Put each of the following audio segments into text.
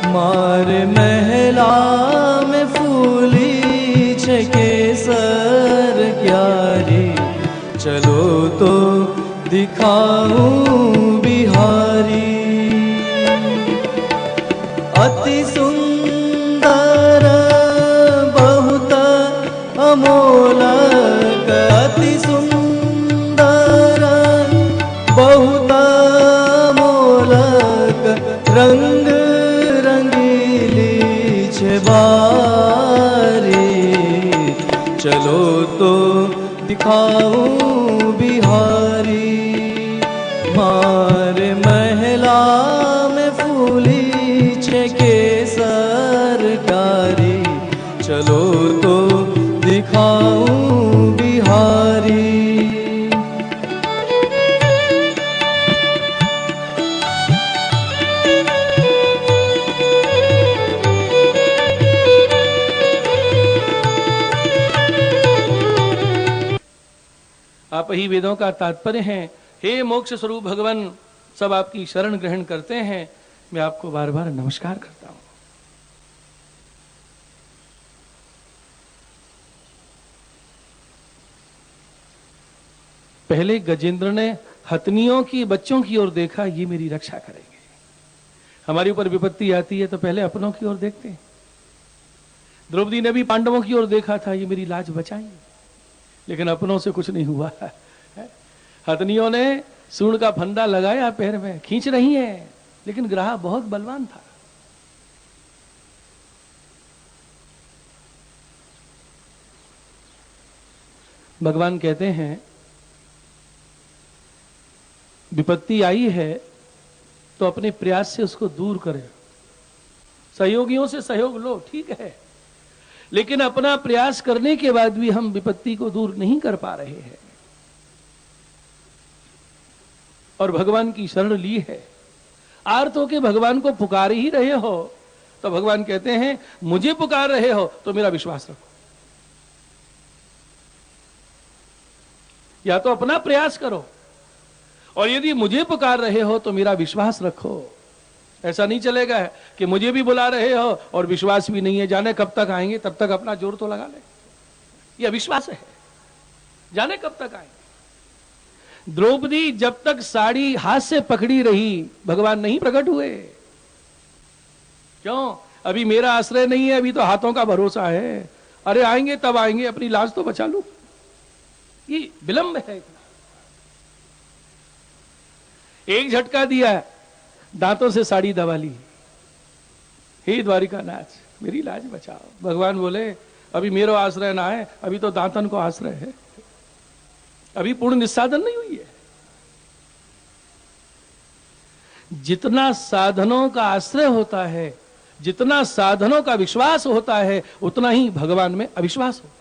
मारे महला में फूली छे केसर क्यारी, चलो तो दिखाऊं बिहारी। अति सुंदर बहुत अमोलक, अति सुंदर बहुत अमोलक, रंग रंगीली छे बारी, चलो तो दिखाऊं बिहारी। मारे महला में फूली छे केसर क्यारी, चलो तो दिखाऊं बिहारी। आप ही वेदों का तात्पर्य हैं। हे मोक्ष स्वरूप भगवान, सब आपकी शरण ग्रहण करते हैं। मैं आपको बार बार नमस्कार करता हूं। पहले गजेंद्र ने हथनियों की बच्चों की ओर देखा, ये मेरी रक्षा करेंगे। हमारे ऊपर विपत्ति आती है तो पहले अपनों की ओर देखते हैं। द्रौपदी ने भी पांडवों की ओर देखा था, ये मेरी लाज बचाएंगे, लेकिन अपनों से कुछ नहीं हुआ। हथनियों ने सूंड का फंदा लगाया पैर में, खींच रही है, लेकिन ग्राह बहुत बलवान था। भगवान कहते हैं विपत्ति आई है तो अपने प्रयास से उसको दूर करें। सहयोगियों से सहयोग लो, ठीक है, लेकिन अपना प्रयास करने के बाद भी हम विपत्ति को दूर नहीं कर पा रहे हैं और भगवान की शरण ली है। आर्त होके भगवान को पुकार ही रहे हो तो भगवान कहते हैं मुझे पुकार रहे हो तो मेरा विश्वास रखो। या तो अपना प्रयास करो, और यदि मुझे पुकार रहे हो तो मेरा विश्वास रखो। ऐसा नहीं चलेगा कि मुझे भी बुला रहे हो और विश्वास भी नहीं है, जाने कब तक आएंगे, तब तक अपना जोर तो लगा ले। ये अविश्वास है, जाने कब तक आएंगे। द्रौपदी जब तक साड़ी हाथ से पकड़ी रही भगवान नहीं प्रकट हुए। क्यों? अभी मेरा आश्रय नहीं है, अभी तो हाथों का भरोसा है। अरे आएंगे तब आएंगे, अपनी लाज तो बचा लूं। ये विलंब है इतना। एक झटका दिया, दांतों से साड़ी दबा ली। हे द्वारिका नाथ, मेरी लाज बचाओ। भगवान बोले अभी मेरो आश्रय ना है, अभी तो दांतन को आश्रय है, अभी पूर्ण निस्साधन नहीं हुई है। जितना साधनों का आश्रय होता है, जितना साधनों का विश्वास होता है, उतना ही भगवान में अविश्वास होता है।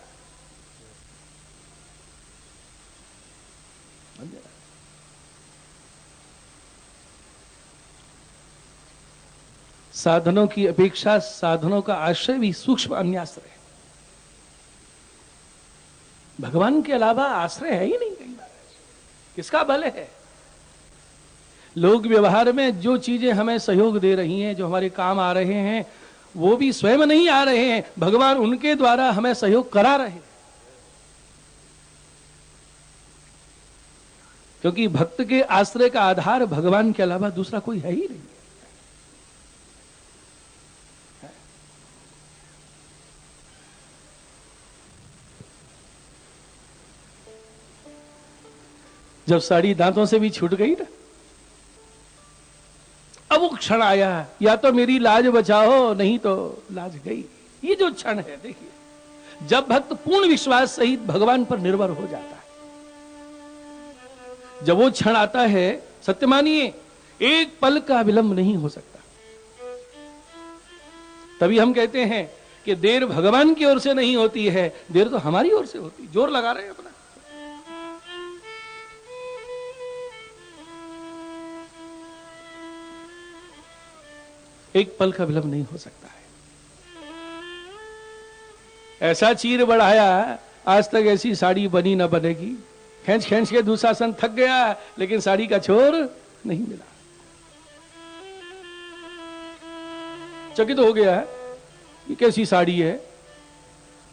साधनों की अपेक्षा साधनों का आश्रय भी सूक्ष्म अन्याश्रय है। भगवान के अलावा आश्रय है ही नहीं कहीं। किसका बल है? लोग व्यवहार में जो चीजें हमें सहयोग दे रही हैं, जो हमारे काम आ रहे हैं, वो भी स्वयं नहीं आ रहे हैं, भगवान उनके द्वारा हमें सहयोग करा रहे हैं। क्योंकि भक्त के आश्रय का आधार भगवान के अलावा दूसरा कोई है ही नहीं। जब साड़ी दांतों से भी छूट गई ना, अब वो क्षण आया, या तो मेरी लाज बचाओ नहीं तो लाज गई। ये जो क्षण है, देखिए, जब भक्त पूर्ण विश्वास सहित भगवान पर निर्भर हो जाता है, जब वो क्षण आता है, सत्य मानिए एक पल का विलंब नहीं हो सकता। तभी हम कहते हैं कि देर भगवान की ओर से नहीं होती है, देर तो हमारी ओर से होती। जोर लगा रहे हैं अपना। एक पल का विलंब नहीं हो सकता है। ऐसा चीर बढ़ाया, आज तक ऐसी साड़ी बनी ना बनेगी। खींच खींच के दुशासन थक गया, लेकिन साड़ी का छोर नहीं मिला। चकित हो गया है, ये कैसी साड़ी है,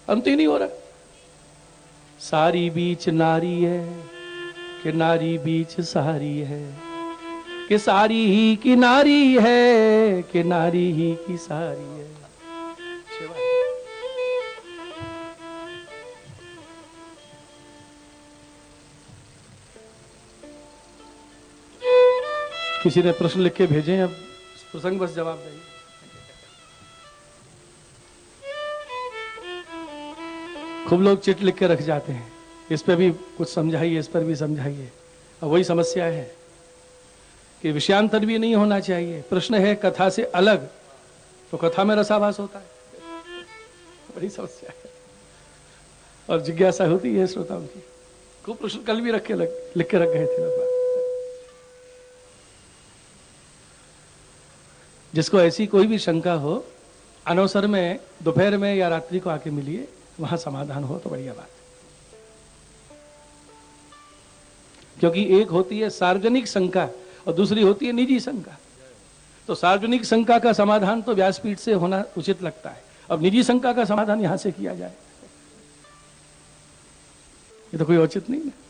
अंत ही नहीं हो रहा। सारी बीच नारी है कि नारी बीच सारी है, कि सारी ही की नारी है कि नारी ही की सारी है। किसी ने प्रश्न लिख के भेजे, अब प्रसंग बस जवाब देंगे। खूब लोग चिट लिख के रख जाते हैं, इस पे भी कुछ समझाइए, इस पर भी समझाइए। अब वही समस्या है कि विषयांतर भी नहीं होना चाहिए। प्रश्न है कथा से अलग, तो कथा में रसाभास होता है, बड़ी समस्या है। और जिज्ञासा होती है श्रोताओं की। खूब प्रश्न कल भी लिख के रख गए थे लोग। जिसको ऐसी कोई भी शंका हो, अनवसर में दोपहर में या रात्रि को आके मिलिए, वहां समाधान हो तो बढ़िया बात है। क्योंकि एक होती है सार्वजनिक शंका और दूसरी होती है निजी शंका। तो सार्वजनिक शंका का समाधान तो व्यासपीठ से होना उचित लगता है, अब निजी शंका का समाधान यहां से किया जाए, ये तो कोई उचित नहीं है।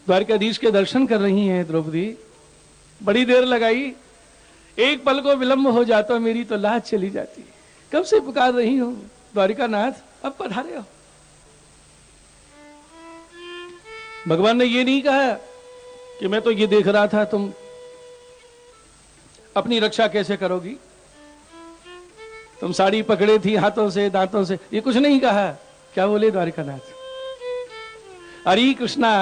द्वारकाधीश के दर्शन कर रही हैं द्रौपदी, बड़ी देर लगाई, एक पल को विलंब हो जाता मेरी तो लाज चली जाती। कब से पुकार रही हूं द्वारिका नाथ, अब पधारे हो। भगवान ने ये नहीं कहा कि मैं तो ये देख रहा था तुम अपनी रक्षा कैसे करोगी, तुम साड़ी पकड़े थी हाथों से दांतों से, ये कुछ नहीं कहा। क्या बोले द्वारिका नाथ, अरे कृष्णा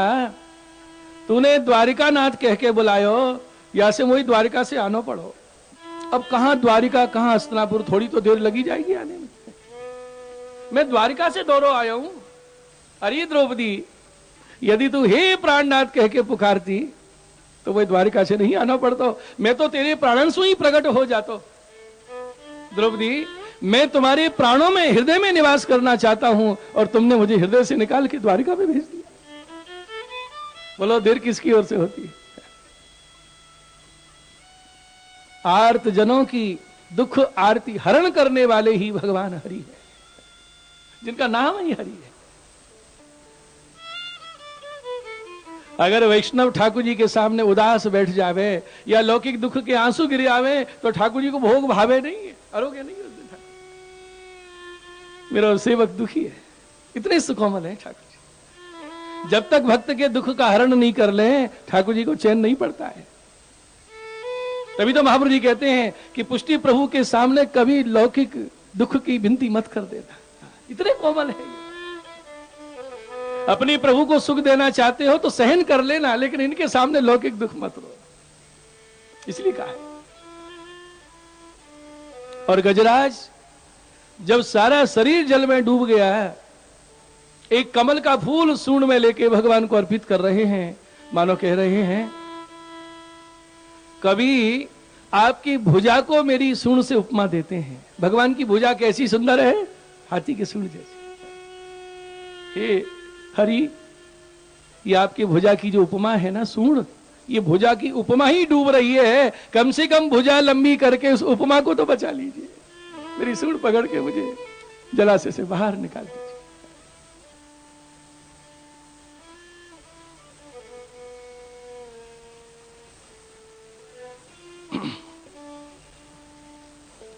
तूने द्वारिका नाथ कह के बुलायो, या से वही द्वारिका से आनो पड़ो। अब कहां द्वारिका कहां हस्तिनापुर, थोड़ी तो देर लगी जाएगी आने में। मैं द्वारिका से दौड़ो आया हूं। अरे द्रौपदी, यदि तू हे प्राणनाथ कह के पुकारती तो वही द्वारिका से नहीं आना पड़ता, मैं तो तेरे प्राणंशु ही प्रकट हो जाता। द्रौपदी, मैं तुम्हारे प्राणों में हृदय में निवास करना चाहता हूं और तुमने मुझे हृदय से निकाल के द्वारिका में भेज दिया। बोलो देर किसकी ओर से होती है? आर्त जनों की दुख आरती हरण करने वाले ही भगवान हरि है, जिनका नाम ही हरि है। अगर वैष्णव ठाकुर जी के सामने उदास बैठ जावे या लौकिक दुख के आंसू गिर आवे तो ठाकुर जी को भोग भावे नहीं है, अरोगे नहीं उस दिन। मेरा सेवक दुखी है, इतने सुकोमल है ठाकुर जी। जब तक भक्त के दुख का हरण नहीं कर ले ठाकुर जी को चैन नहीं पड़ता है। तभी तो महाप्रभु जी कहते हैं कि पुष्टि प्रभु के सामने कभी लौकिक दुख की विनती मत कर देना, इतने कोमल है। अपनी प्रभु को सुख देना चाहते हो तो सहन कर लेना, लेकिन इनके सामने लौकिक दुख मत रो, इसलिए कहा है। और गजराज जब सारा शरीर जल में डूब गया, एक कमल का फूल सूंड में लेके भगवान को अर्पित कर रहे हैं, मानो कह रहे हैं कभी आपकी भुजा को मेरी सूंड से उपमा देते हैं। भगवान की भुजा कैसी सुंदर है, हाथी के सूंड जैसी। हे हरि, ये आपकी भुजा की जो उपमा है ना सूंड, ये भुजा की उपमा ही डूब रही है, कम से कम भुजा लंबी करके उस उपमा को तो बचा लीजिए। मेरी सूंड पकड़ के मुझे जलाशय से बाहर निकाल दीजिए।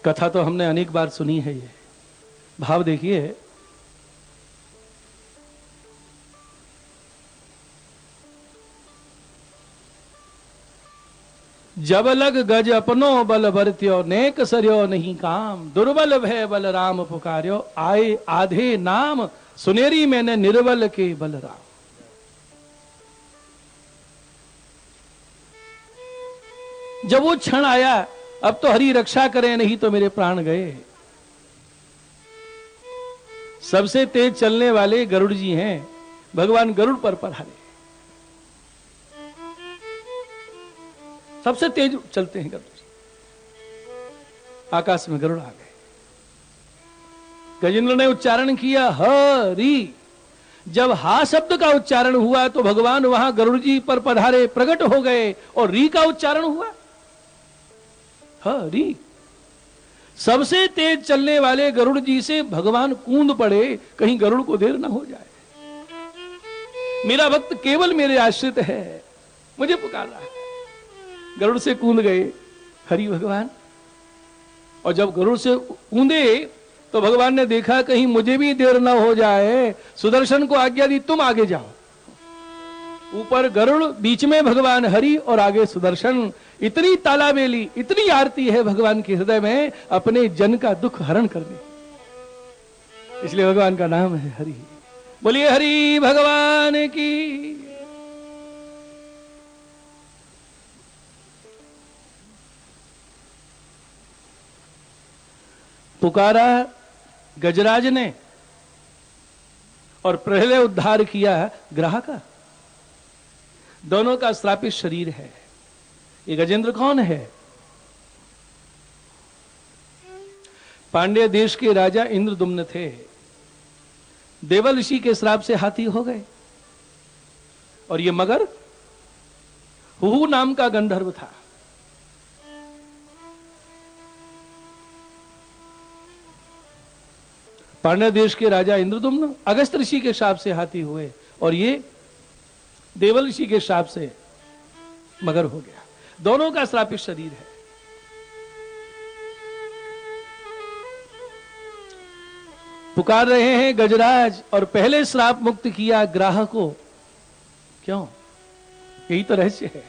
कथा तो हमने अनेक बार सुनी है, ये भाव देखिए। जब लग गज अपनो बल बरत्यो, नेक सरयो नहीं काम, दुर्बल भय बल राम पुकार्यो, आए आधे नाम, सुनेरी मैंने निर्बल के बल राम। जब वो क्षण आया, अब तो हरि रक्षा करे, नहीं तो मेरे प्राण गए। सबसे तेज चलने वाले गरुड़ जी हैं, भगवान गरुड़ पर पधारे। सबसे तेज चलते हैं गरुड़ जी, आकाश में गरुड़ आ गए। गजेंद्र ने उच्चारण किया हरि, जब हा शब्द का उच्चारण हुआ तो भगवान वहां गरुड़ जी पर पधारे, प्रकट हो गए, और री का उच्चारण हुआ। हाँ, री। सबसे तेज चलने वाले गरुड़ जी से भगवान कूद पड़े, कहीं गरुड़ को देर ना हो जाए। मेरा भक्त केवल मेरे आश्रित है, मुझे पुकार रहा है। गरुड़ से कूद गए हरि भगवान, और जब गरुड़ से कूदे तो भगवान ने देखा कहीं मुझे भी देर ना हो जाए, सुदर्शन को आज्ञा दी तुम आगे जाओ। ऊपर गरुड़, बीच में भगवान हरि और आगे सुदर्शन। इतनी तालाबेली, इतनी आरती है भगवान के हृदय में अपने जन का दुख हरण करने, इसलिए भगवान का नाम है हरि। बोलिए हरि भगवान की। पुकारा गजराज ने और पहले उद्धार किया ग्राह का। दोनों का श्रापित शरीर है। ये गजेंद्र कौन है? पांड्य देश के राजा इंद्रदुम्न थे। देवल ऋषि के श्राप से हाथी हो गए, और ये मगर हुहू नाम का गंधर्व था। पांड्य देश के राजा इंद्रदुम्न अगस्त ऋषि के श्राप से हाथी हुए, और ये देवल ऋषि के श्राप से मगर हो गया। दोनों का श्रापित शरीर है। पुकार रहे हैं गजराज, और पहले श्राप मुक्त किया ग्राह को। क्यों? यही तो रहस्य है।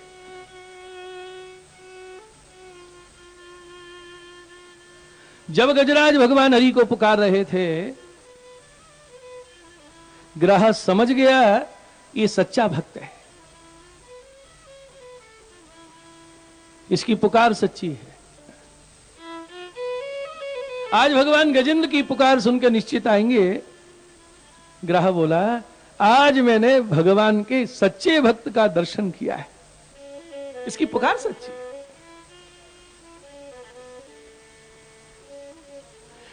जब गजराज भगवान हरि को पुकार रहे थे, ग्राह समझ गया ये सच्चा भक्त है, इसकी पुकार सच्ची है। आज भगवान गजेंद्र की पुकार सुनकर निश्चित आएंगे। ग्राह बोला, आज मैंने भगवान के सच्चे भक्त का दर्शन किया है, इसकी पुकार सच्ची है।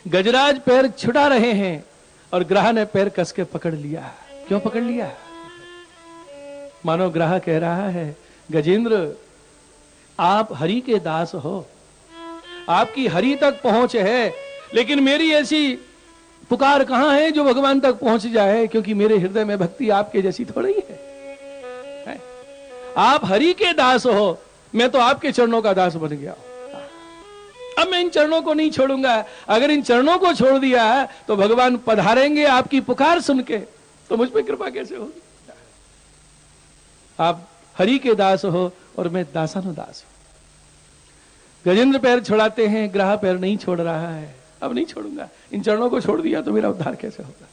गजराज पैर छुड़ा रहे हैं और ग्राह ने पैर कस के पकड़ लिया। क्यों पकड़ लिया? मानो ग्राह कह रहा है, गजेंद्र आप हरि के दास हो, आपकी हरि तक पहुंच है, लेकिन मेरी ऐसी पुकार कहां है जो भगवान तक पहुंच जाए, क्योंकि मेरे हृदय में भक्ति आपके जैसी थोड़ी है। आप हरि के दास हो, मैं तो आपके चरणों का दास बन गया। अब मैं इन चरणों को नहीं छोड़ूंगा। अगर इन चरणों को छोड़ दिया तो भगवान पधारेंगे आपकी पुकार सुन के, तो मुझ पर कृपा कैसे होगी? आप हरि के दास हो और मैं दासानुदास हूं। गजेंद्र पैर छुड़ाते हैं, ग्राह पैर नहीं छोड़ रहा है। अब नहीं छोड़ूंगा, इन चरणों को छोड़ दिया तो मेरा उद्धार कैसे होगा?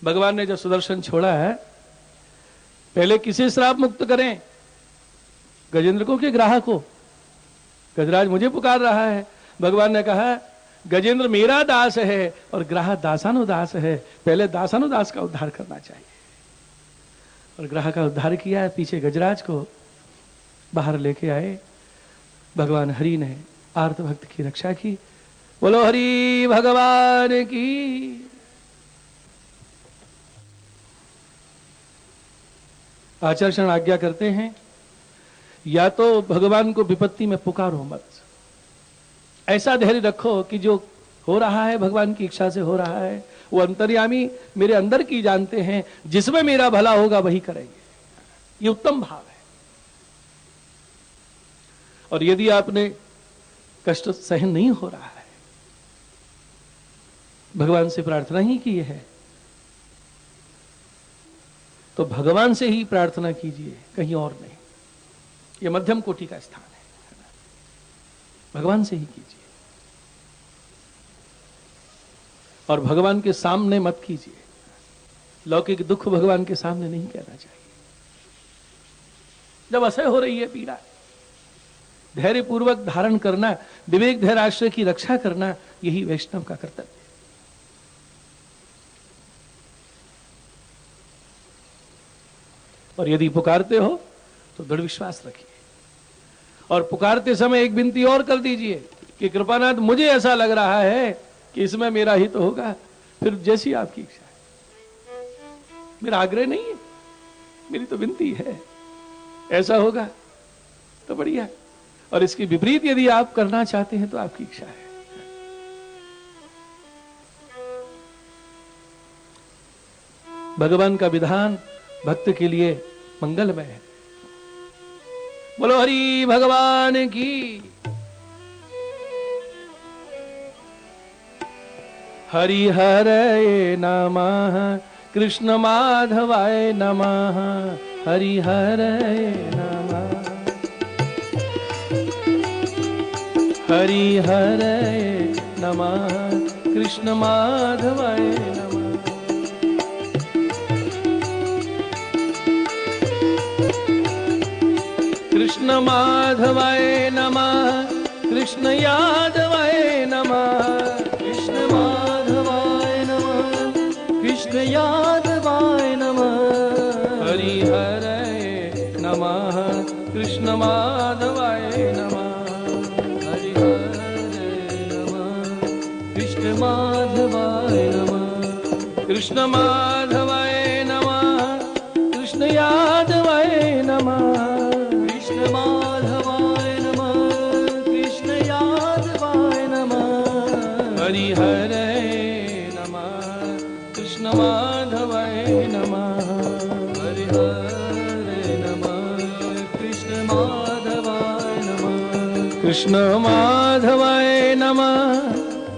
भगवान ने जब सुदर्शन छोड़ा है, पहले किसे श्राप मुक्त करें? गजेंद्र को कि ग्राह को? गजराज मुझे पुकार रहा है। भगवान ने कहा, गजेंद्र मेरा दास है और ग्राह दासानुदास है, पहले दासानुदास का उद्धार करना चाहिए। और ग्राह का उद्धार किया। पीछे गजराज को बाहर लेके आए। भगवान हरि ने आर्त भक्त की रक्षा की। बोलो हरि भगवान की। आचर्षण आज्ञा करते हैं, या तो भगवान को विपत्ति में पुकारो मत, ऐसा धैर्य रखो कि जो हो रहा है भगवान की इच्छा से हो रहा है। वो अंतर्यामी मेरे अंदर की जानते हैं, जिसमें मेरा भला होगा वही करेंगे। ये उत्तम भाव है। और यदि आपने कष्ट सहन नहीं हो रहा है, भगवान से प्रार्थना ही की है, तो भगवान से ही प्रार्थना कीजिए, कहीं और नहीं। ये मध्यम कोटि का स्थान है, भगवान से ही कीजिए। और भगवान के सामने मत कीजिए। लौकिक दुख भगवान के सामने नहीं कहना चाहिए। जब असह्य हो रही है पीड़ा, धैर्य पूर्वक धारण करना, विवेक धैर्य आश्रय की रक्षा करना, यही वैष्णव का कर्तव्य है। और यदि पुकारते हो तो दृढ़ विश्वास रखिए। और पुकारते समय एक विनती और कर दीजिए कि कृपानाथ, मुझे ऐसा लग रहा है कि इसमें मेरा हित होगा, फिर जैसी आपकी इच्छा है। मेरा आग्रह नहीं है, मेरी तो विनती है, ऐसा होगा तो बढ़िया, और इसके विपरीत यदि आप करना चाहते हैं तो आपकी इच्छा है। भगवान का विधान भक्त के लिए मंगलमय है। बोलो हरि भगवान की। हरि हरये नमः, कृष्ण माधवाय नमः, हरि हरये नमः, हरि हरये नमः, कृष्ण माधवाय नमः। कृष्ण माधवाय नमः, कृष्ण यादवाय नमः, कृष्ण माधवाय नमः, कृष्ण यादवाय नमः, हरि हरये नमः, कृष्ण माधवाय नमः, हरि हरये नमः, कृष्ण माधवाय नमः, कृष्ण माधवाय नमः, कृष्ण यादवाय नमः, कृष्ण माधवाय नमः, कृष्ण यादवाय नमः, हरि हरये नमः, कृष्ण माधवाय नमः, हरि हरये नमः, कृष्ण माधवाय नमः, कृष्ण माधवाय नमः,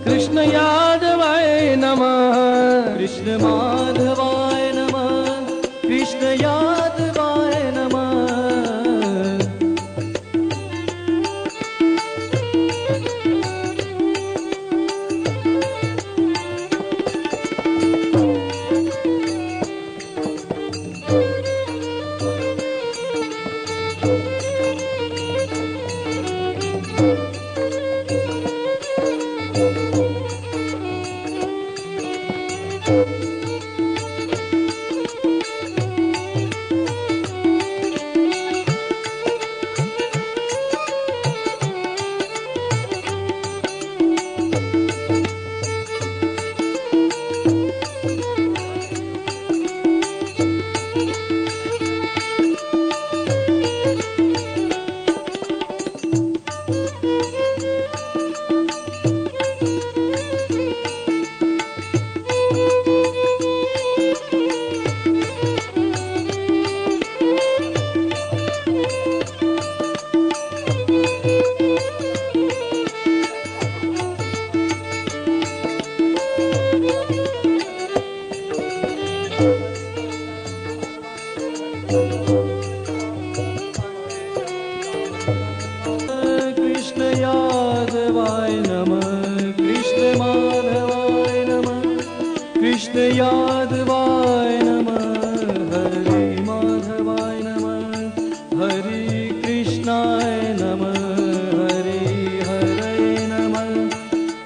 कृष्ण यादवाय नमः, कृष्ण माधवाय नमः, कृष्ण यादवाय नमः, कृष्ण यादवाय नमः, कृष्ण माधवाय नमः, कृष्ण यादवाय नमः, हरि माधवाय नमः, हरि कृष्णाय नमः, हरि हरये नमः,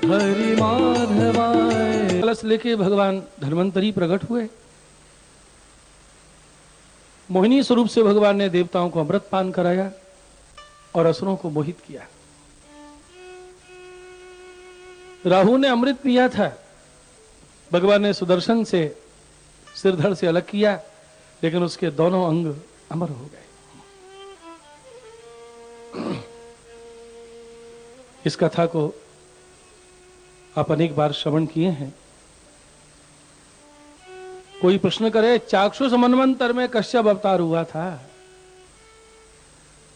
हरि माधवाय। कलश लेके भगवान धन्वंतरी प्रकट हुए। मोहिनी स्वरूप से भगवान ने देवताओं को अमृत पान कराया और असुरों को मोहित किया। राहु ने अमृत पिया था, भगवान ने सुदर्शन से सिरधड़ से अलग किया, लेकिन उसके दोनों अंग अमर हो गए। इस कथा को आप अनेक बार श्रवण किए हैं। कोई प्रश्न करे, चाक्षुष मनवंतर में कश्यप अवतार हुआ था,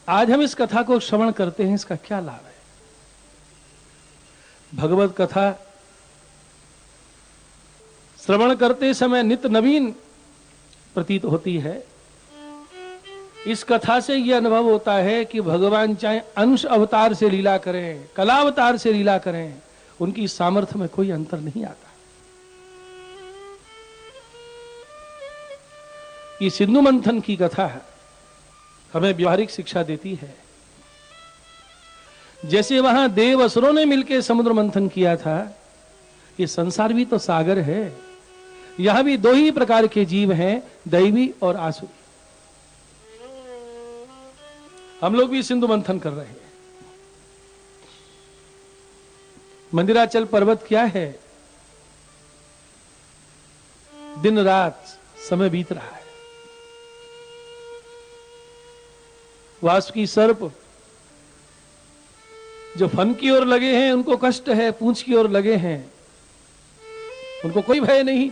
आज हम इस कथा को श्रवण करते हैं, इसका क्या लाभ है? भगवत कथा श्रवण करते समय नित्य नवीन प्रतीत होती है। इस कथा से यह अनुभव होता है कि भगवान चाहे अंश अवतार से लीला करें, कला अवतार से लीला करें, उनकी सामर्थ्य में कोई अंतर नहीं आता। ये सिंधु मंथन की कथा हमें व्यवहारिक शिक्षा देती है। जैसे वहां देव असुरों ने मिलकर समुद्र मंथन किया था, ये संसार भी तो सागर है। यहां भी दो ही प्रकार के जीव हैं, दैवी और आसुरी। हम लोग भी सिंधु मंथन कर रहे हैं। मंदिराचल पर्वत क्या है? दिन रात समय बीत रहा है। वासुकी सर्प जो फन की ओर लगे हैं उनको कष्ट है, पूंछ की ओर लगे हैं उनको कोई भय नहीं।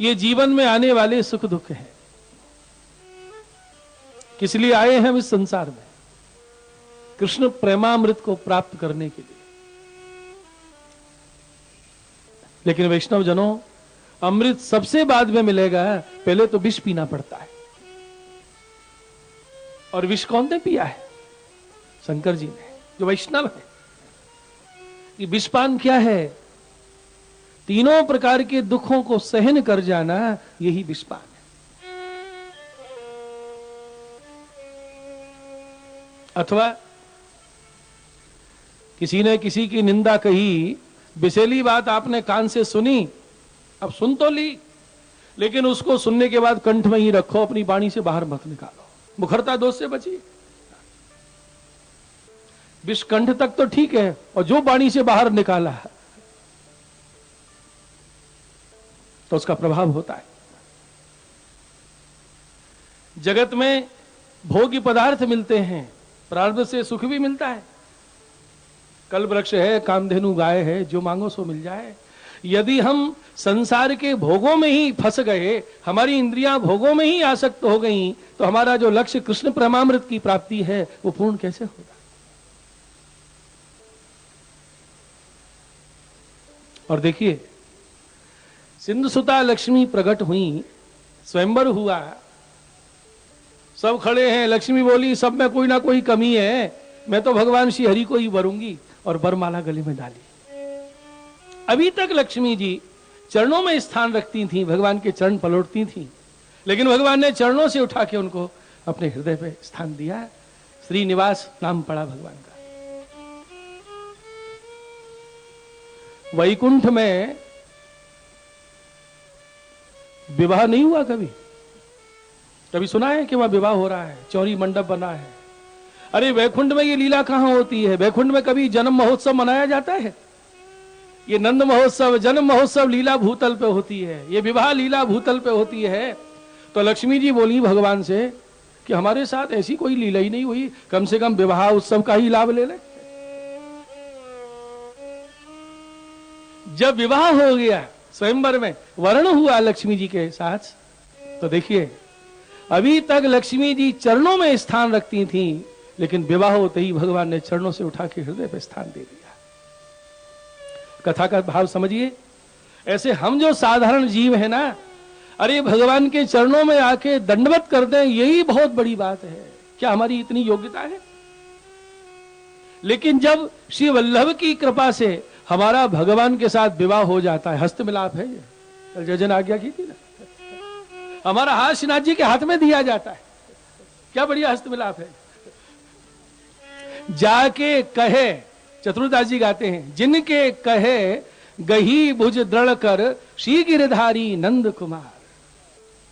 ये जीवन में आने वाले सुख दुख हैं। किस लिए आए हैं हम इस संसार में? कृष्ण प्रेमामृत को प्राप्त करने के लिए। लेकिन वैष्णव जनों, अमृत सबसे बाद में मिलेगा, पहले तो विष पीना पड़ता है। और विष कौन ने पिया है? शंकर जी ने, जो वैष्णव है। ये विषपान क्या है? तीनों प्रकार के दुखों को सहन कर जाना, यही विषपान है। अथवा किसी ने किसी की निंदा कही, विषैली बात आपने कान से सुनी, अब सुन तो ली, लेकिन उसको सुनने के बाद कंठ में ही रखो, अपनी वाणी से बाहर मत निकालो, मुखरता दोष से बचिए। विष कंठ तक तो ठीक है, और जो वाणी से बाहर निकाला तो उसका प्रभाव होता है। जगत में भोग्य पदार्थ मिलते हैं, प्रारब्ध से सुख भी मिलता है। कल्प वृक्ष है, कामधेनु गाय है, जो मांगो सो मिल जाए। यदि हम संसार के भोगों में ही फंस गए, हमारी इंद्रियां भोगों में ही आसक्त हो गई, तो हमारा जो लक्ष्य कृष्ण प्रेमामृत की प्राप्ति है वो पूर्ण कैसे होगा? और देखिए, सिंधु सुता लक्ष्मी प्रकट हुई, स्वयंवर हुआ, सब खड़े हैं, लक्ष्मी बोली सब में कोई ना कोई कमी है, मैं तो भगवान श्री हरि को ही वरूंगी, और वरमाला गले में डाली। अभी तक लक्ष्मी जी चरणों में स्थान रखती थी, भगवान के चरण पलटती थी, लेकिन भगवान ने चरणों से उठा के उनको अपने हृदय पे स्थान दिया। श्रीनिवास नाम पड़ा भगवान का। वैकुंठ में विवाह नहीं हुआ कभी? कभी सुना है कि वहां विवाह हो रहा है, चौरी मंडप बना है? अरे वैकुंठ में ये लीला कहां होती है? वैकुंठ में कभी जन्म महोत्सव मनाया जाता है? ये नंद महोत्सव, जन्म महोत्सव लीला भूतल पे होती है, ये विवाह लीला भूतल पे होती है। तो लक्ष्मी जी बोली भगवान से कि हमारे साथ ऐसी कोई लीला ही नहीं हुई, कम से कम विवाह उत्सव का ही लाभ ले ले। जब विवाह हो गया, स्वयंवर में वर्ण हुआ लक्ष्मी जी के साथ, तो देखिए अभी तक लक्ष्मी जी चरणों में स्थान रखती थी, लेकिन विवाह होते ही भगवान ने चरणों से उठा के हृदय पे स्थान दे दिया। कथा का भाव समझिए। ऐसे हम जो साधारण जीव है ना, अरे भगवान के चरणों में आके दंडवत कर दें, यही बहुत बड़ी बात है। क्या हमारी इतनी योग्यता है? लेकिन जब श्री वल्लभ की कृपा से हमारा भगवान के साथ विवाह हो जाता है, हस्त मिलाप है ये, कल जजन आज्ञा की थी ना, हमारा हाथ श्रीनाथ जी के हाथ में दिया जाता है, क्या बढ़िया हस्त मिलाप है। जाके कहे, चतुर्दास जी गाते हैं, जिनके कहे गही भुज दृढ़ कर श्री गिरधारी नंद कुमार,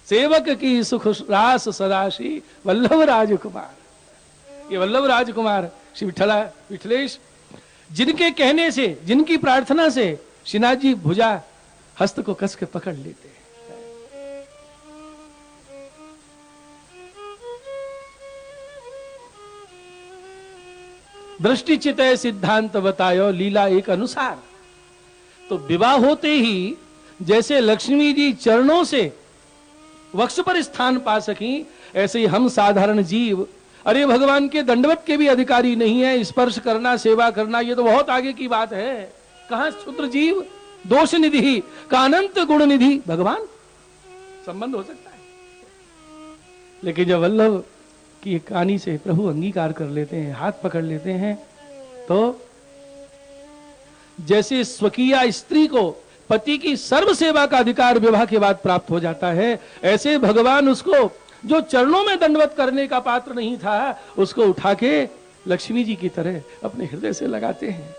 सेवक की सुख रास सदाशी वल्लभ राजकुमार। ये वल्लभ राजकुमार श्री विठलेश, जिनके कहने से, जिनकी प्रार्थना से श्रीनाथ जी भुजा हस्त को कस के पकड़ लेते हैं। दृष्टि चितय सिद्धांत बतायो लीला एक अनुसार। तो विवाह होते ही जैसे लक्ष्मी जी चरणों से वक्ष पर स्थान पा सकी, ऐसे ही हम साधारण जीव, अरे भगवान के दंडवत के भी अधिकारी नहीं है। स्पर्श करना, सेवा करना, ये तो बहुत आगे की बात है। कहां क्षुद्र जीव, दोष निधि का अनंत गुण निधि भगवान, संबंध हो सकता है। लेकिन जब वल्लभ की कहानी से प्रभु अंगीकार कर लेते हैं, हाथ पकड़ लेते हैं, तो जैसे स्वकीय स्त्री को पति की सर्व सेवा का अधिकार विवाह के बाद प्राप्त हो जाता है, ऐसे भगवान उसको जो चरणों में दंडवत करने का पात्र नहीं था, उसको उठा के लक्ष्मी जी की तरह अपने हृदय से लगाते हैं।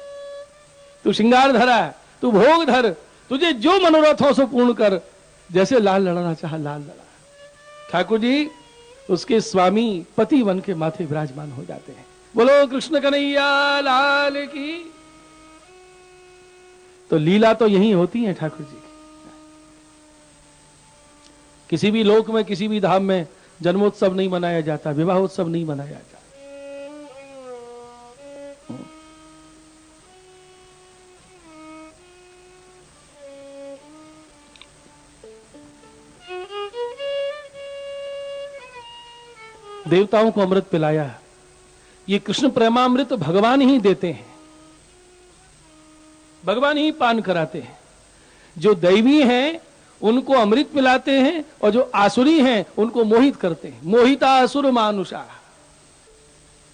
तू श्रृंगार धरा, तू भोग धर, तुझे जो मनोरथ हो सो पूर्ण कर, जैसे लाल लड़ाना चाहा लाल लड़ा। ठाकुर जी उसके स्वामी पति वन के माथे विराजमान हो जाते हैं। बोलो कृष्ण कन्हैया लाल की। तो लीला तो यही होती है ठाकुर जी की। किसी भी लोक में, किसी भी धाम में जन्मोत्सव नहीं मनाया जाता, विवाहोत्सव नहीं मनाया जाता। देवताओं को अमृत पिलाया, ये कृष्ण प्रेमामृत भगवान ही देते हैं, भगवान ही पान कराते हैं। जो दैवी हैं उनको अमृत पिलाते हैं, और जो आसुरी हैं उनको मोहित करते हैं। मोहिता असुर मानुषा,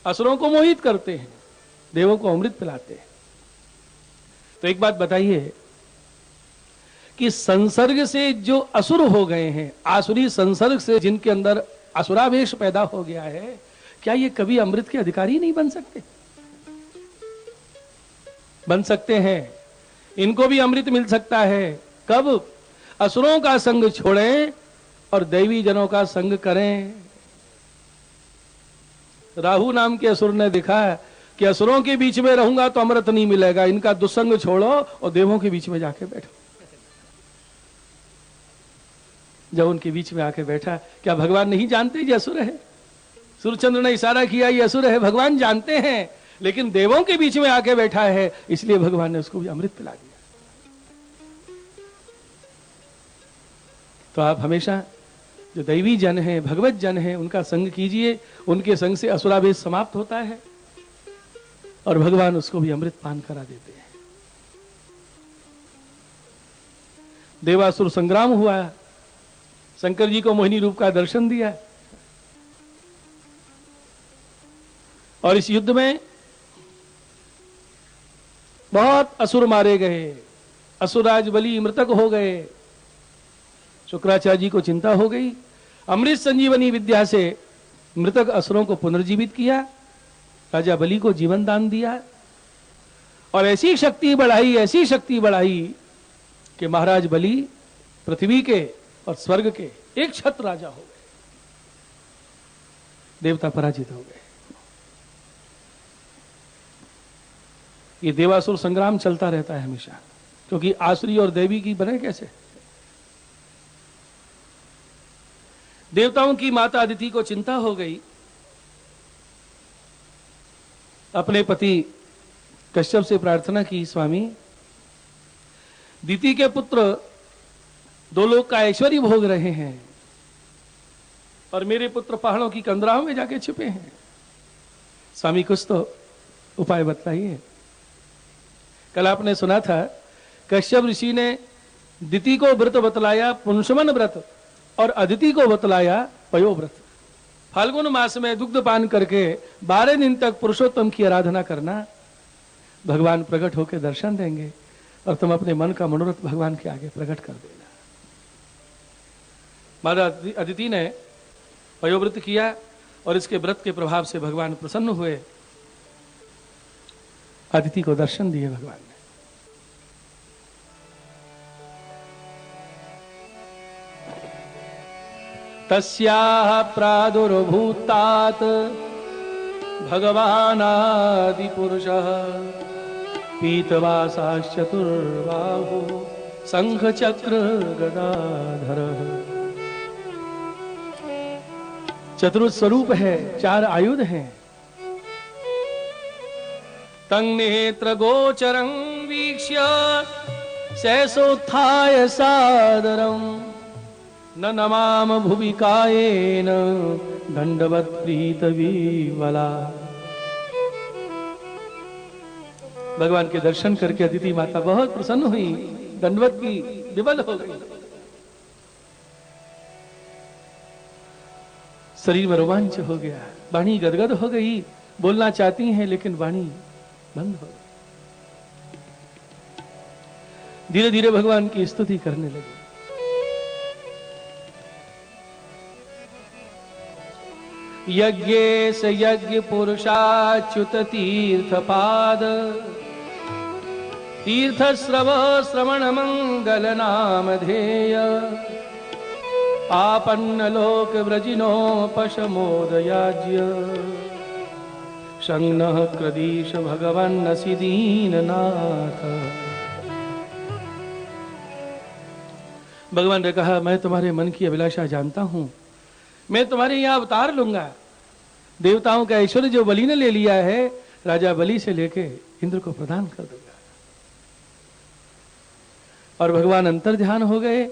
असुरों को मोहित करते हैं, देवों को अमृत पिलाते हैं। तो एक बात बताइए कि संसर्ग से जो असुर हो गए हैं, आसुरी संसर्ग से जिनके अंदर असुरावेश पैदा हो गया है, क्या ये कभी अमृत के अधिकारी नहीं बन सकते? बन सकते हैं, इनको भी अमृत मिल सकता है। कब? असुरों का संग छोड़ें और दैवी जनों का संग करें। राहु नाम के असुर ने देखा कि असुरों के बीच में रहूंगा तो अमृत नहीं मिलेगा, इनका दुसंग छोड़ो और देवों के बीच में जाके बैठो। जब उनके बीच में आके बैठा, क्या भगवान नहीं जानते ये असुर है? सूर्यचंद्र ने इशारा किया ये असुर है, भगवान जानते हैं, लेकिन देवों के बीच में आके बैठा है, इसलिए भगवान ने उसको भी अमृत पिला दिया। तो आप हमेशा जो दैवी जन है, भगवत जन है, उनका संग कीजिए, उनके संग से असुरावेश समाप्त होता है और भगवान उसको भी अमृत पान करा देते हैं। देवासुर संग्राम हुआ, शंकर जी को मोहिनी रूप का दर्शन दिया, और इस युद्ध में बहुत असुर मारे गए, असुराज बलि मृतक हो गए। शुक्राचार्य जी को चिंता हो गई, अमृत संजीवनी विद्या से मृतक असुरों को पुनर्जीवित किया, राजा बलि को जीवन दान दिया, और ऐसी शक्ति बढ़ाई, ऐसी शक्ति बढ़ाई कि महाराज बलि पृथ्वी के और स्वर्ग के एक छत्र राजा हो गए, देवता पराजित हो गए। ये देवासुर संग्राम चलता रहता है हमेशा, क्योंकि आसुरी और देवी की बने कैसे? देवताओं की माता अदिति को चिंता हो गई, अपने पति कश्यप से प्रार्थना की, स्वामी दिति के पुत्र दो लोग का ऐश्वर्य भोग रहे हैं और मेरे पुत्र पहाड़ों की कंदराओं में जाके छिपे हैं, स्वामी कुछ तो उपाय बतलाइए। कल आपने सुना था कश्यप ऋषि ने दिति को व्रत बतलाया, पुंसमन व्रत, और अदिति को बतलाया पयोव्रत। फाल्गुन मास में दुग्ध पान करके 12 दिन तक पुरुषोत्तम की आराधना करना, भगवान प्रकट होकर दर्शन देंगे और तुम अपने मन का मनोरथ भगवान के आगे प्रकट कर देना। माता अदिति ने पयोव्रत किया और इसके व्रत के प्रभाव से भगवान प्रसन्न हुए, अदिति को दर्शन दिए भगवान ने। तस्याः प्रादुर्भूतात् भगवानादिपुरुषः पीतवासाश्चतुर्बाहु शंखचक्र गदाधरः। चतुर्स्वरूप है, 4 आयुध हैं। तं नेत्र गोचरं वीक्ष्य सहसोत्थाय सादरम् न नमाम भुवि कायेन दंडवत् प्रीत विमला। भगवान के दर्शन करके अदिति माता बहुत प्रसन्न हुई, दंडवत की विमल हो गई, शरीर में रोमांच हो गया, वाणी गदगद हो गई, बोलना चाहती हैं लेकिन वाणी बंद हो गई। धीरे धीरे भगवान की स्तुति करने लगी। यज्ञेश यज्ञ पुरुषाच्युत तीर्थपाद तीर्थस्रव श्रवण मंगल नामधेय आपन्न लोक व्रजिनो पशमोदयाज्य संज्ञः क्रदीश भगवन्नसि दीननाथ। भगवान ने कहा, मैं तुम्हारे मन की अभिलाषा जानता हूं, मैं तुम्हारे यहां अवतार लूंगा। देवताओं का ऐश्वर्य जो बलि ने ले लिया है, राजा बलि से लेके इंद्र को प्रदान कर दूंगा। और भगवान अंतर ध्यान हो गए,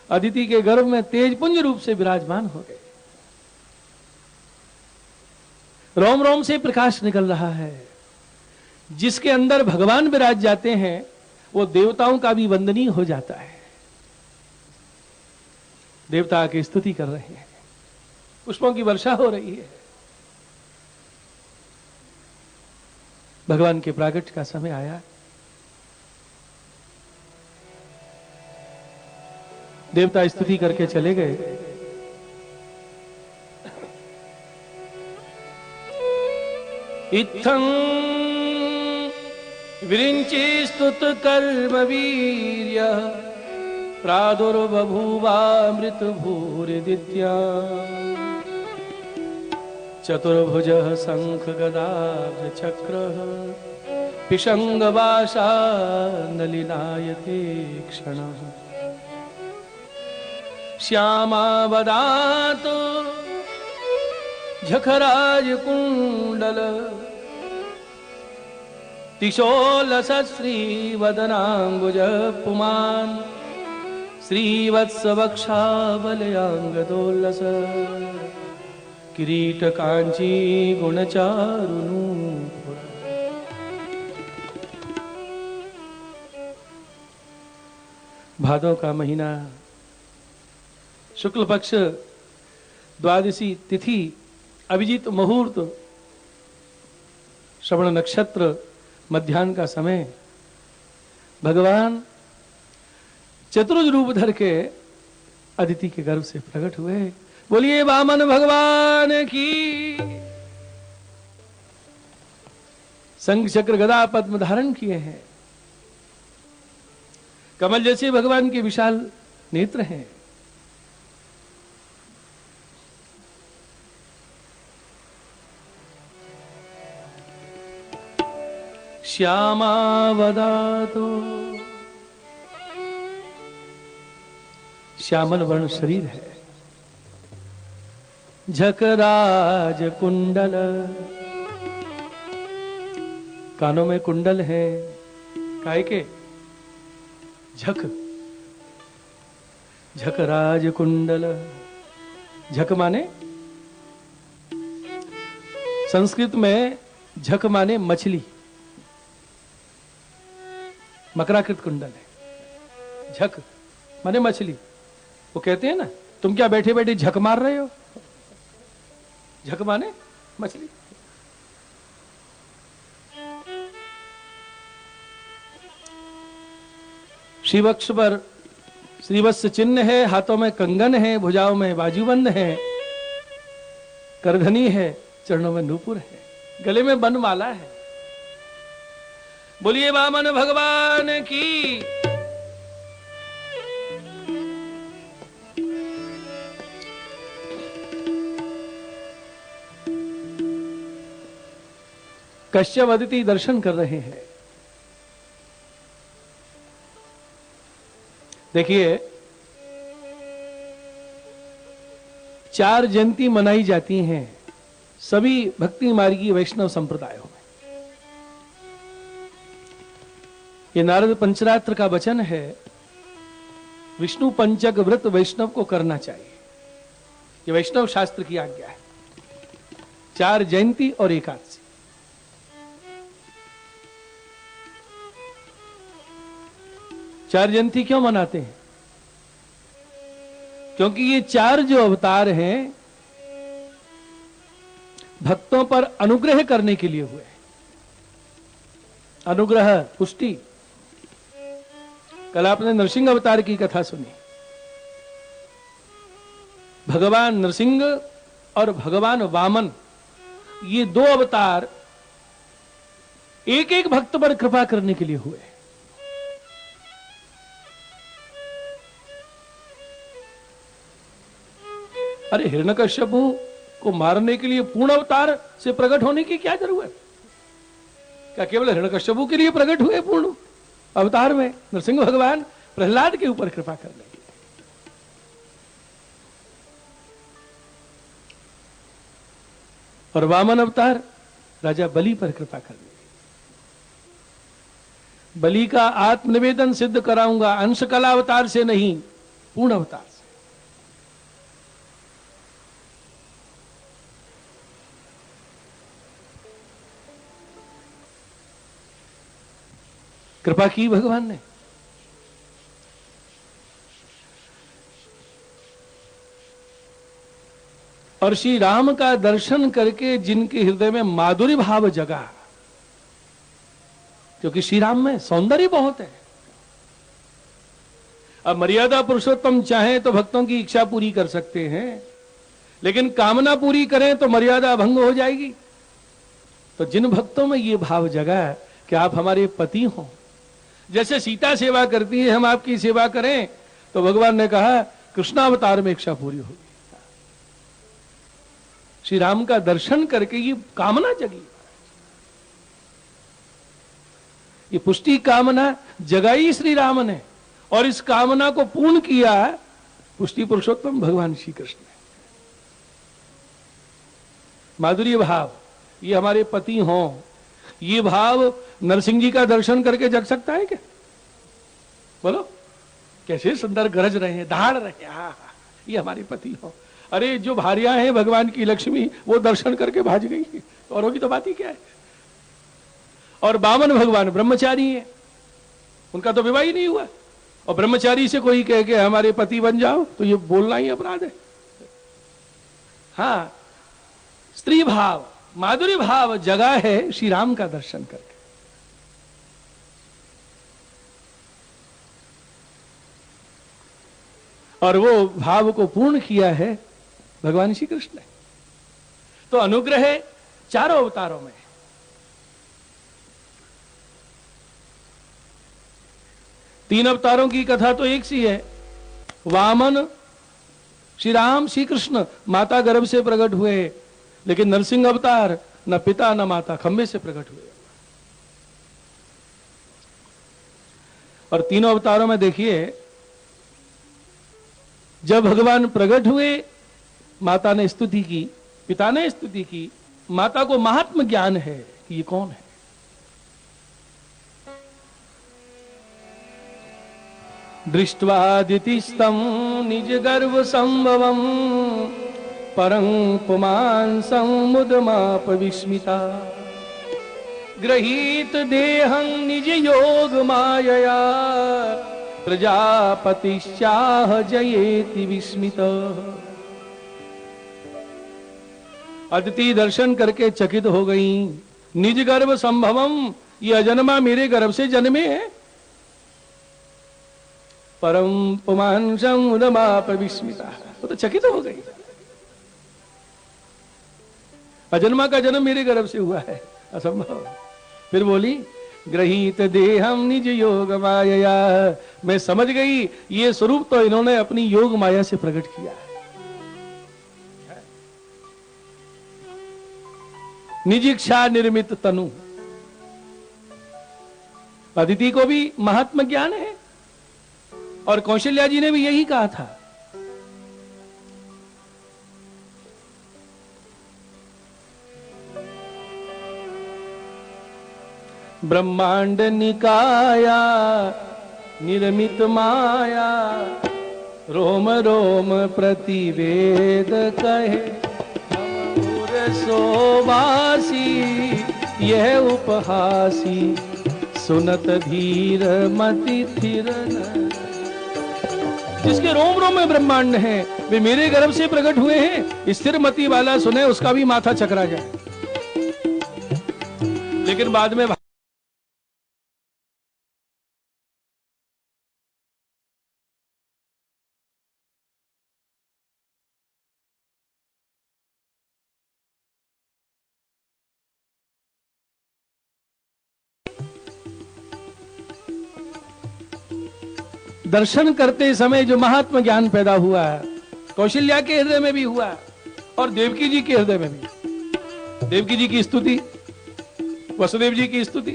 अदिति के गर्भ में तेजपुंज रूप से विराजमान हो गए। रोम रोम से प्रकाश निकल रहा है। जिसके अंदर भगवान विराज जाते हैं वो देवताओं का भी वंदनीय हो जाता है। देवता की स्तुति कर रहे हैं, पुष्पों की वर्षा हो रही है। भगवान के प्रागट्य का समय आया। देवता स्तुति करके चले गए। इत्थं विरिंचि स्तुत कर्म वीर्य प्रादुर्बभूवामृत भूरिदित्या चतुर्भुज शंख गदाब्ज चक्र पिशंगवासा नलिनायते क्षण श्यामावदातो झखराज कुंडल तिशोलस श्रीवदनांबुज पुमान श्रीवत्स वक्षावलयांगदोल्लस किरीट कांची गुणचारुनु। भादों का महीना, शुक्ल पक्ष, द्वादशी तिथि, अभिजीत मुहूर्त, श्रवण नक्षत्र, मध्याह्न का समय। भगवान चतुर्भुज रूप धर के अदिति के गर्भ से प्रकट हुए। बोलिए वामन भगवान की। शंख चक्र गदा पद्म धारण किए हैं। कमल जैसे भगवान के विशाल नेत्र हैं। श्यामावदातो, श्यामल वर्ण शरीर है। झकराज कुंडल, कानों में कुंडल है। काय के? झक, झकराज कुंडल। झक माने संस्कृत में झक माने मछली, मकराकृत कुंडल है। झक माने मछली। वो कहते हैं ना, तुम क्या बैठे बैठे झक मार रहे हो? झक माने मछली। श्रीवक्ष पर श्रीवत्स चिन्ह है, हाथों में कंगन है, भुजाओं में बाजूबंद है, करधनी है, चरणों में नूपुर है, गले में बनमाला है। बोलिए वामन भगवान की। कश्यप अदिति दर्शन कर रहे हैं। देखिए, 4 जयंती मनाई जाती हैं सभी भक्ति मार्गी वैष्णव संप्रदायों में। ये नारद पंचरात्र का वचन है, विष्णु पंचक व्रत वैष्णव को करना चाहिए। ये वैष्णव शास्त्र की आज्ञा है। 4 जयंती और एकादशी। चार जयंती क्यों मनाते हैं? क्योंकि ये 4 जो अवतार हैं भक्तों पर अनुग्रह करने के लिए हुए। अनुग्रह, पुष्टि। कल आपने नरसिंह अवतार की कथा सुनी। भगवान नरसिंह और भगवान वामन, ये 2 अवतार एक एक भक्त पर कृपा करने के लिए हुए। अरे हिरण्यकश्यपु को मारने के लिए पूर्ण अवतार से प्रकट होने की क्या जरूरत? क्या केवल हिरण्यकश्यपु के लिए प्रकट हुए पूर्ण अवतार में? नरसिंह भगवान प्रहलाद के ऊपर कृपा करने के लिए। और वामन अवतार राजा बलि पर कृपा करने। बलि का आत्मनिवेदन सिद्ध कराऊंगा, अंश कला अवतार से नहीं, पूर्ण अवतार से। कृपा की भगवान ने। और श्री राम का दर्शन करके जिनके हृदय में माधुर्य भाव जगा, क्योंकि श्री राम में सौंदर्य बहुत है। अब मर्यादा पुरुषोत्तम चाहे तो भक्तों की इच्छा पूरी कर सकते हैं, लेकिन कामना पूरी करें तो मर्यादा भंग हो जाएगी। तो जिन भक्तों में ये भाव जगा कि आप हमारे पति हो, जैसे सीता सेवा करती है हम आपकी सेवा करें, तो भगवान ने कहा कृष्णावतार में इच्छा पूरी होगी। श्री राम का दर्शन करके ये कामना जगी, ये पुष्टि कामना जगाई श्री राम ने, और इस कामना को पूर्ण किया पुष्टि पुरुषोत्तम भगवान श्री कृष्ण ने। माधुर्य भाव, ये हमारे पति हों, ये भाव नरसिंह जी का दर्शन करके जग सकता है क्या? बोलो, कैसे सुंदर गरज रहे हैं, दहाड़ रहे हैं, हाँ हाँ, ये हमारे पति हो। अरे जो भार्या है भगवान की लक्ष्मी, वो दर्शन करके भाज गई, औरों की तो बात ही क्या है। और बामन भगवान ब्रह्मचारी है, उनका तो विवाह ही नहीं हुआ, और ब्रह्मचारी से कोई कह के हमारे पति बन जाओ तो ये बोलना ही अपराध है। हाँ, स्त्री भाव, माधुर्य भाव जगा है श्री राम का दर्शन करके। और वो भाव को पूर्ण किया है भगवान श्री कृष्ण ने। तो अनुग्रह है चारों अवतारों में। तीन अवतारों की कथा तो एक सी है। वामन श्री राम श्री कृष्ण माता गर्भ से प्रकट हुए, लेकिन नरसिंह अवतार न पिता न माता, खंबे से प्रकट हुए। और तीनों अवतारों में देखिए, जब भगवान प्रकट हुए माता ने स्तुति की, पिता ने स्तुति की। माता को महात्म ज्ञान है कि ये कौन है। दृष्ट्वादितिस्तं निज गर्भ संभवं परं पुमान् समुदमाप विस्मिता गृहीत देहं निज योग मायया प्रजापतिश्चाह जयेति विस्मित। अदिति दर्शन करके चकित हो गई। निज गर्भ संभवम, ये अजन्मा मेरे गर्भ से जन्मे है। परम पुमान् समुदमाप विस्मिता, वो तो चकित हो गई। अजन्मा का जन्म मेरे गर्भ से हुआ है, असंभव। फिर बोली ग्रहीत देहम निज योग माया, मैं समझ गई ये स्वरूप तो इन्होंने अपनी योग माया से प्रकट किया है। निज इच्छा निर्मित तनु। अदिति को भी महात्म ज्ञान है, और कौशल्या जी ने भी यही कहा था। ब्रह्मांड निकाया निर्मित माया, रोम रोम प्रतिवेद कहे सोवासी यह उपहासी सुनत धीर मति थिर। जिसके रोम रोम में ब्रह्मांड है वे मेरे गर्भ से प्रकट हुए हैं। स्थिर मति वाला सुने उसका भी माथा चकरा जाए। लेकिन बाद में दर्शन करते समय जो महात्मा ज्ञान पैदा हुआ है, कौशल्या के हृदय में भी हुआ और देवकी जी के हृदय में भी। देवकी जी की स्तुति, वसुदेव जी की स्तुति।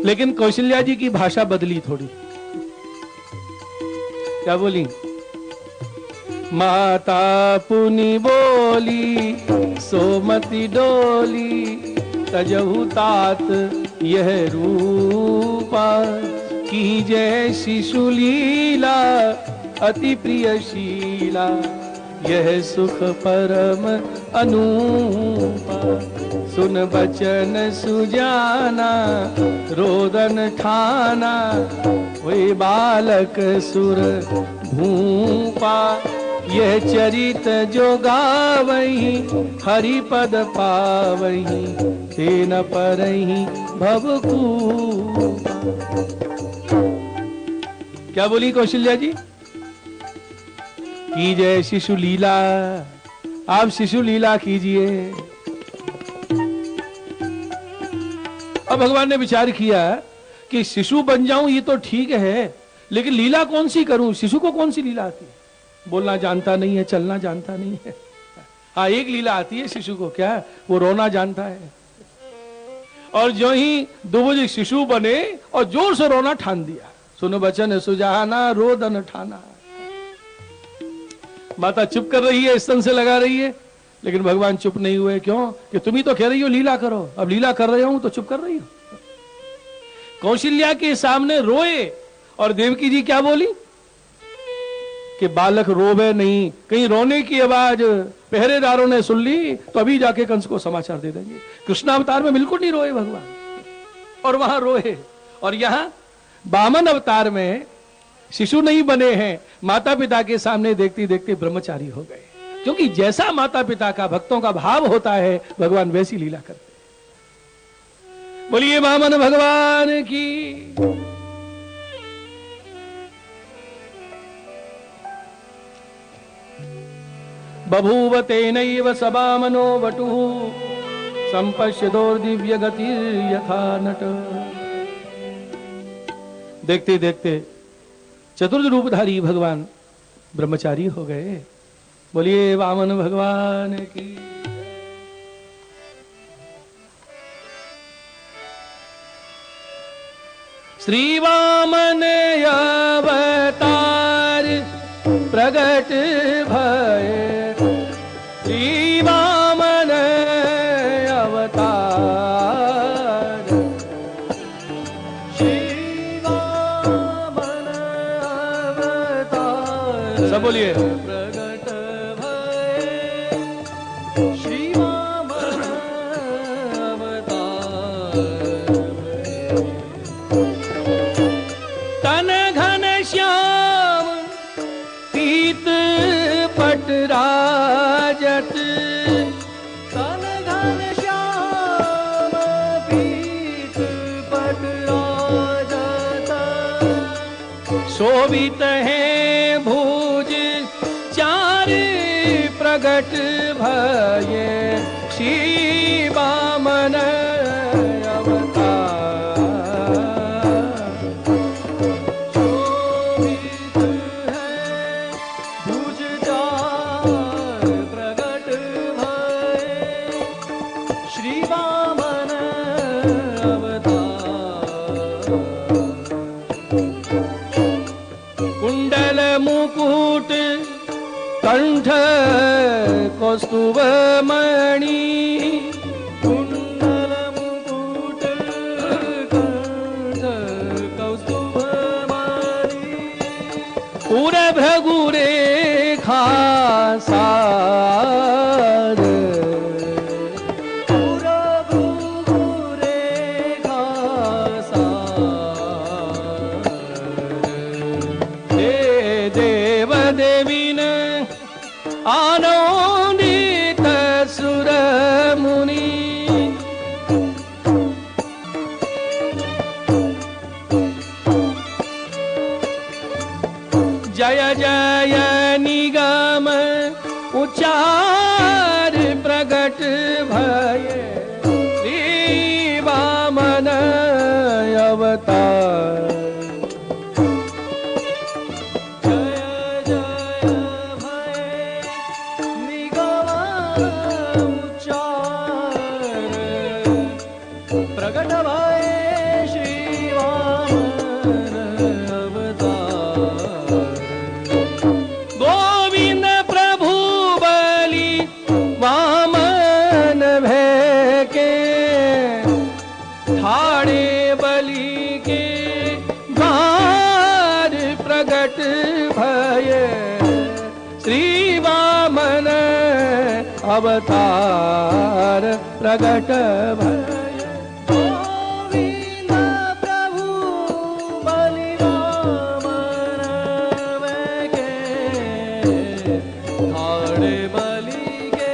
लेकिन कौशल्या जी की भाषा बदली थोड़ी। क्या बोली? माता पुनि बोली सोमति डोली, तजहु तात यह रूपा, की जय शिशु लीला अति प्रियशीला, यह सुख परम अनूपा। सुन बचन सुजाना रोदन ठाना, वे बालक सुर भूपा। यह चरित जो गावही हरि पद पावही, तेन परहि भवकूपा। क्या बोली कौशल्या जी? कीजय शिशु लीला, आप शिशु लीला कीजिए। अब भगवान ने विचार किया कि शिशु बन जाऊं ये तो ठीक है, लेकिन लीला कौन सी करूं? शिशु को कौन सी लीला आती है? बोलना जानता नहीं है, चलना जानता नहीं है। हाँ, एक लीला आती है शिशु को, क्या? वो रोना जानता है। और जो ही दुबुज शिशु बने और जोर से रोना ठान दिया। सुनो बचन सुजाना रोदन ठाना। माता चुप कर रही है, स्तन से लगा रही है, लेकिन भगवान चुप नहीं हुए। क्यों? कि तुम ही तो कह रही हो लीला करो। अब लीला कर रहे हो तो चुप कर रही हो। कौशल्या के सामने रोए और देवकी जी क्या बोली कि बालक रोवे नहीं। कहीं रोने की आवाज पहरेदारों ने सुन ली तो अभी जाके कंस को समाचार दे देंगे। कृष्णावतार में बिल्कुल नहीं रोए भगवान, और वहां रोए। और यहां वामन अवतार में शिशु नहीं बने हैं, माता पिता के सामने देखते देखते ब्रह्मचारी हो गए। क्योंकि जैसा माता पिता का भक्तों का भाव होता है, भगवान वैसी लीला करते। बोलिए वामन भगवान की। बभूव तेनैव सवामनो वटुः, संपश्यदोर्दिव्य गतिर् यथा नट। देखते देखते चतुर्थ रूपधारी भगवान ब्रह्मचारी हो गए। बोलिए वामन भगवान की। श्री वामन अवतार प्रगट भय, श्री वामन अवतार, श्री वामन अवतार। सब बोलिए प्रगट भय, श्री वामन अवतार। तन घन श्याम पीत पट राजत, तन घन श्याम पीत पट राजत। शोभित है भुज चार प्रगट भये, श्री वामन अवतार। कुंडल मुकुट कंठ कौस्तुभ मणि, कुंडल मुकुट कंठ कौस्तुभ मणि। पूरे भृगु रेखा सार, पूरे भृगु रेखा सार। देव देवीन आनंदित सुर मुनि, जय जय निगम उचार प्रगट भय, श्री वामन अवतार। प्रगट भय श्री वामन अवतार। गोविंद अवतार प्रगट भय गोविंद प्रभु बलि वामन के थाड़े बलि के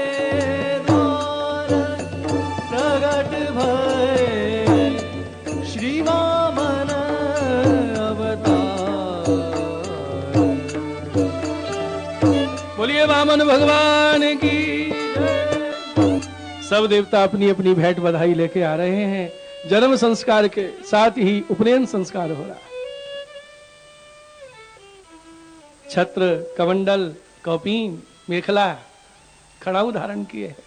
द्वार प्रगट भय श्री वामन अवतार। बोलिए वामन भगवान की जय। सब देवता अपनी अपनी भेंट बधाई लेके आ रहे हैं। जन्म संस्कार के साथ ही उपनयन संस्कार हो रहा है। छत्र, कमंडल, कौपीन, मेखला, खड़ाऊ धारण किए हैं।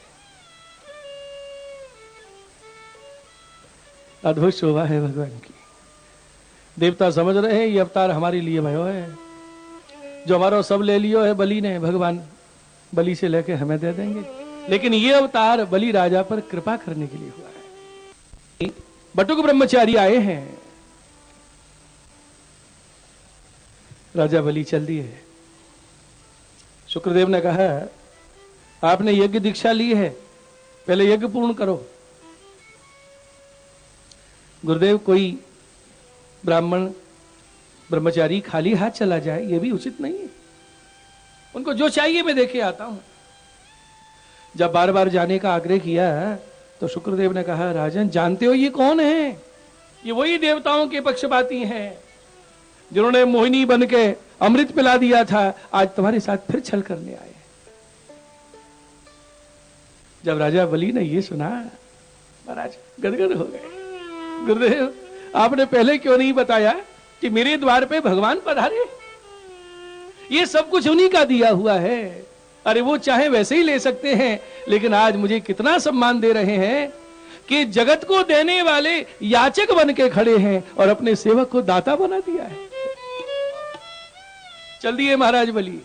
अद्भुत शोभा है भगवान की। देवता समझ रहे हैं ये अवतार हमारे लिए भयो है। जो हमारा सब ले लियो है बलि ने, भगवान बलि से लेके हमें दे देंगे। लेकिन ये अवतार बलि राजा पर कृपा करने के लिए हुआ है। बटुक ब्रह्मचारी आए हैं। राजा बलि चल दिए। शुक्रदेव ने कहा आपने यज्ञ दीक्षा ली है, पहले यज्ञ पूर्ण करो। गुरुदेव कोई ब्राह्मण ब्रह्मचारी खाली हाथ चला जाए ये भी उचित नहीं है। उनको जो चाहिए मैं देके आता हूं। जब बार बार जाने का आग्रह किया तो शुक्रदेव ने कहा राजन जानते हो ये कौन है? ये वही देवताओं के पक्षपाती हैं जिन्होंने मोहिनी बन के अमृत पिला दिया था, आज तुम्हारे साथ फिर छल करने आए। जब राजा बलि ने ये सुना महाराज गदगद हो गए। गुरुदेव आपने पहले क्यों नहीं बताया कि मेरे द्वार पे भगवान पधारे? ये सब कुछ उन्हीं का दिया हुआ है। अरे वो चाहे वैसे ही ले सकते हैं, लेकिन आज मुझे कितना सम्मान दे रहे हैं कि जगत को देने वाले याचक बन के खड़े हैं और अपने सेवक को दाता बना दिया है। चल दिए महाराज बलि।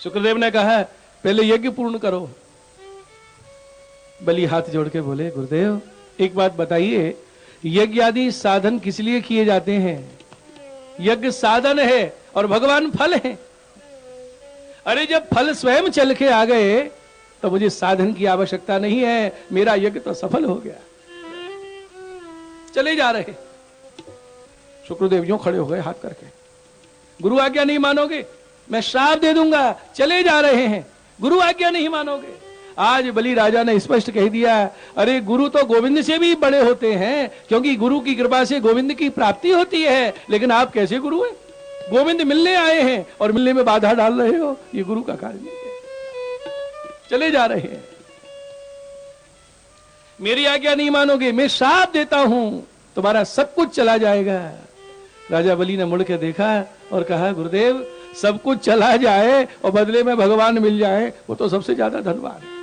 शुक्रदेव ने कहा पहले यज्ञ पूर्ण करो। बलि हाथ जोड़ के बोले गुरुदेव एक बात बताइए, यज्ञ आदि साधन किस लिए किए जाते हैं? यज्ञ साधन है और भगवान फल है। अरे जब फल स्वयं चल के आ गए तो मुझे साधन की आवश्यकता नहीं है, मेरा यज्ञ तो सफल हो गया। चले जा रहे। शुक्रदेव यूं खड़े हो गए हाथ करके। गुरु आज्ञा नहीं मानोगे मैं श्राप दे दूंगा। चले जा रहे हैं, गुरु आज्ञा नहीं मानोगे। आज बलि राजा ने स्पष्ट कह दिया अरे गुरु तो गोविंद से भी बड़े होते हैं, क्योंकि गुरु की कृपा से गोविंद की प्राप्ति होती है। लेकिन आप कैसे गुरु हैं? गोविंद मिलने आए हैं और मिलने में बाधा डाल रहे हो, ये गुरु का कार्य नहीं है। चले जा रहे हैं। मेरी आज्ञा नहीं मानोगे मैं श्राप देता हूं, तुम्हारा सब कुछ चला जाएगा। राजा बलि ने मुड़ के देखा और कहा गुरुदेव सब कुछ चला जाए और बदले में भगवान मिल जाए वो तो सबसे ज्यादा धनवान है।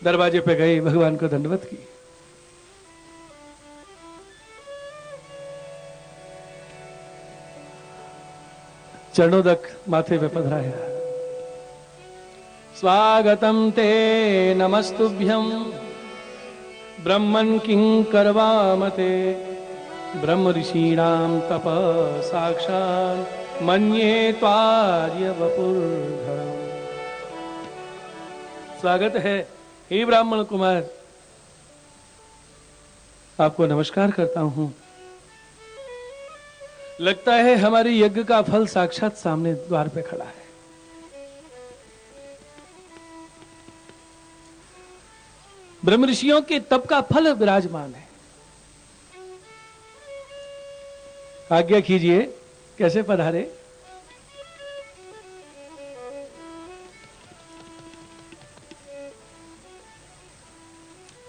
दरवाजे पे गए, भगवान को दंडवत की। चरणों तक माथे पे पधराया। स्वागतम ते नमस्तुभ्यं ब्रह्मन् किंकरवामते ब्रह्म ऋषीणां तप साक्षात् मन्ये त्वार्य वपुर्धरम्। स्वागत है हे ब्राह्मण कुमार, आपको नमस्कार करता हूं। लगता है हमारे यज्ञ का फल साक्षात सामने द्वार पे खड़ा है। ब्रह्म ऋषियों के तप का फल विराजमान है। आज्ञा कीजिए कैसे पधारे?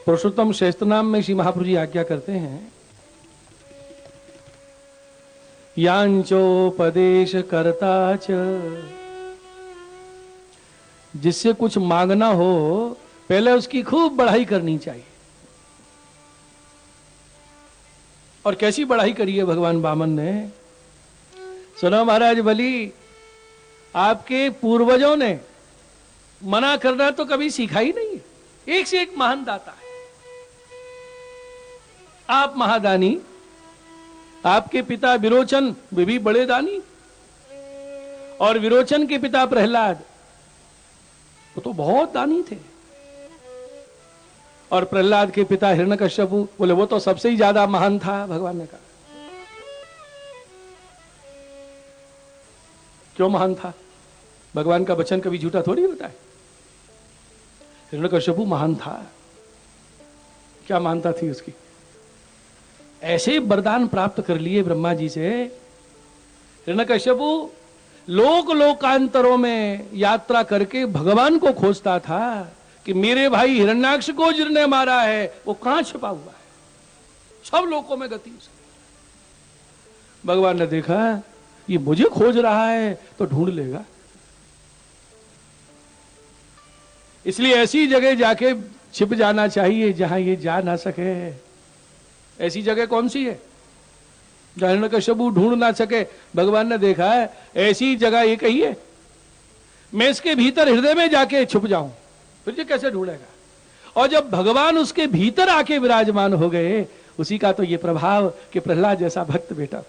पुरुषोत्तम श्रेष्ठ नाम में श्री महाप्रभु जी आज्ञा करते हैं यांचोपदेश करता च, जिससे कुछ मांगना हो पहले उसकी खूब बढ़ाई करनी चाहिए। और कैसी बढ़ाई करी है भगवान वामन ने? सुनो महाराज बलि, आपके पूर्वजों ने मना करना तो कभी सीखा ही नहीं है। एक से एक महान दाता है। आप महादानी, आपके पिता विरोचन वे भी बड़े दानी, और विरोचन के पिता प्रहलाद वो तो बहुत दानी थे, और प्रहलाद के पिता हिरण्यकश्यपु बोले वो तो सबसे ही ज्यादा महान था। भगवान ने कहा क्यों महान था? भगवान का वचन कभी झूठा थोड़ी होता है। हिरण्यकश्यपु महान था। क्या मानता थी उसकी? ऐसे वरदान प्राप्त कर लिए ब्रह्मा जी से। हिरण्यकश्यपु लोक लोकांतरों में यात्रा करके भगवान को खोजता था कि मेरे भाई हिरण्याक्ष को जिसने मारा है वो कहां छिपा हुआ है। सब लोकों में गति उसकी। भगवान ने देखा ये मुझे खोज रहा है तो ढूंढ लेगा, इसलिए ऐसी जगह जाके छिप जाना चाहिए जहां ये जा ना सके। ऐसी जगह कौन सी है जहां हिरण्यकश्यपु ढूंढ ना सके? भगवान ने देखा है ऐसी जगह एक ही है, मैं इसके भीतर हृदय में जाके छुप जाऊं, फिर ये कैसे ढूंढेगा? और जब भगवान उसके भीतर आके विराजमान हो गए, उसी का तो ये प्रभाव कि प्रहलाद जैसा भक्त बेटा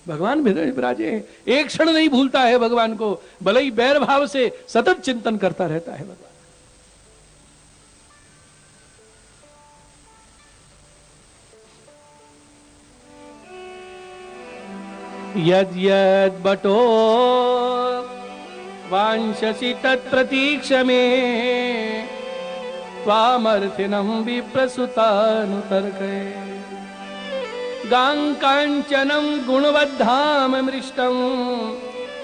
भगवान विराजे। एक क्षण नहीं भूलता है भगवान को, भले ही बैर भाव से सतत चिंतन करता रहता है भगवान। यद यद बटो वांछसि तत्प्रतीक्ष में त्वामर्थिनं विप्रसुतानुतर्कये गांकांचनं गुणवद्धाम मृष्टं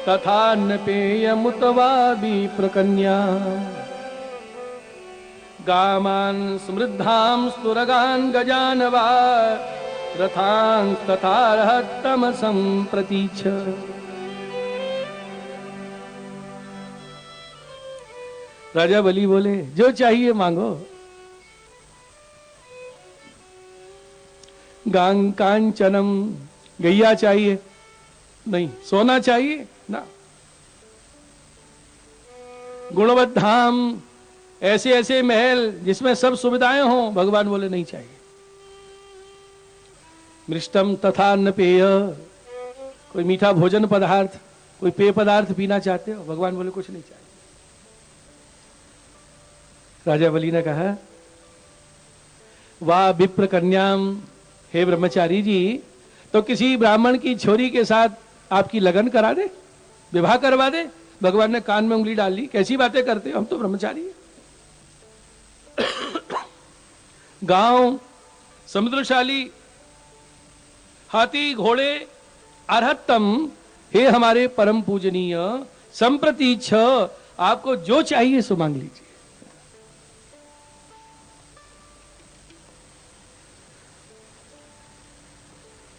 तथान्नपेयमुत वा विप्रकन्या गामान् समृद्धां स्तुरगान् गजान् वा रथां तथा तमसं प्रतीच्छ। राजा बलि बोले जो चाहिए मांगो। गांग कांचनम गैया चाहिए? नहीं। सोना चाहिए? ना। गुणवत धाम, ऐसे ऐसे महल जिसमें सब सुविधाएं हों? भगवान बोले नहीं चाहिए। मृष्टम तथा न पेय, कोई मीठा भोजन पदार्थ, कोई पेय पदार्थ पीना चाहते हो? भगवान बोले कुछ नहीं चाहिए। राजा बलि ने कहा वाह विप्र कन्याम, हे ब्रह्मचारी जी, तो किसी ब्राह्मण की छोरी के साथ आपकी लगन करा दे, विवाह करवा दे। भगवान ने कान में उंगली डाल ली, कैसी बातें करते हो, हम तो ब्रह्मचारी हैं। गांव, समुद्रशाली, हाथी घोड़े, अर्हतम, हे हमारे परम पूजनीय, संप्रतीच्छ, आपको जो चाहिए सो मांग लीजिए।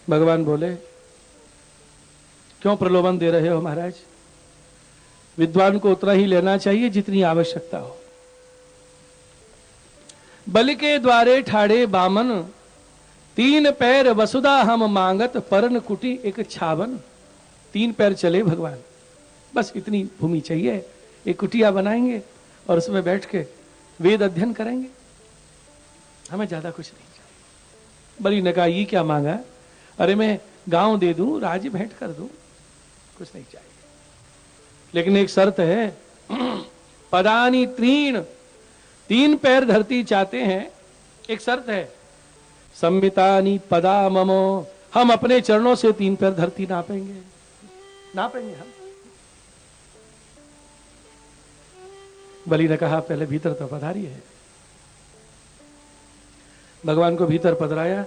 भगवान बोले क्यों प्रलोभन दे रहे हो महाराज? विद्वान को उतना ही लेना चाहिए जितनी आवश्यकता हो। बलि के द्वारे ठाड़े बामन, तीन पैर वसुधा हम मांगत, परन कुटी एक छावन। तीन पैर चले भगवान, बस इतनी भूमि चाहिए, एक कुटिया बनाएंगे और उसमें बैठ के वेद अध्ययन करेंगे, हमें ज्यादा कुछ नहीं चाहिए। बलि ने कहा ये क्या मांगा? अरे मैं गांव दे दूं, राज्य भेंट कर दूं, कुछ नहीं चाहिए, लेकिन एक शर्त है। पदानी तीन, तीन पैर धरती चाहते हैं, एक शर्त है। संमितानी पदा ममो, हम अपने चरणों से तीन पैर धरती नापेंगे, नापेंगे हम। बलि ने कहा पहले भीतर तो पधारी है। भगवान को भीतर पधराया।